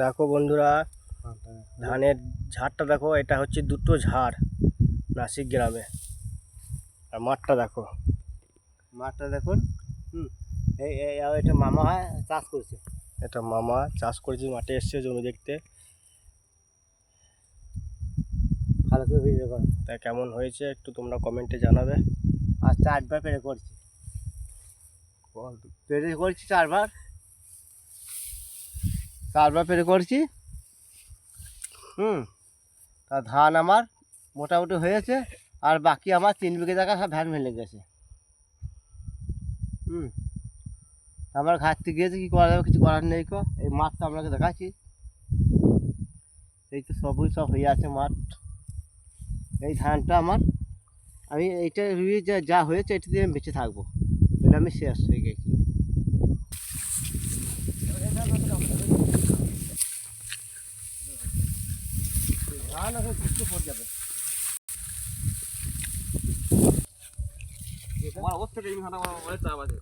দেখো বন্ধুরা, ধানের ঝাড়টা দেখো, এটা হচ্ছে দুটো ঝাড় নাসিক গ্রামে। আর মাঠটা দেখো, মাঠটা দেখুন। এই এটা মামা হয় চাষ করছে। এটা মামা চাষ করেছে, মাঠে এসছে জমি দেখতে। ভালো করে ভিডিও করো। তা কেমন হয়েছে একটু তোমরা কমেন্টে জানাবে। আর 4বার পেরে করছি, পেরে করছি 4বার পেরে করছি। তা ধান আমার মোটামুটি হয়েছে, আর বাকি আমার 3 বিঘে জায়গা সব ভ্যান ফেলে গেছে। আমার ঘাটতে গিয়েছে, কী করা যাবে, কিছু করার নেই। এই মাঠটা আপনাকে দেখাচ্ছি, এই তো সবুজ সব হয়ে আছে মাঠ। এই ধানটা আমার, আমি এইটা রুই যা হয়েছে এটা দিয়ে আমি বেঁচে থাকবো, এটা আমি শেষ হয়ে গেছি। ধান এখন কিছু পড়ে যাবে। আমার অবস্থা এই ধান আমার চাপ আছে।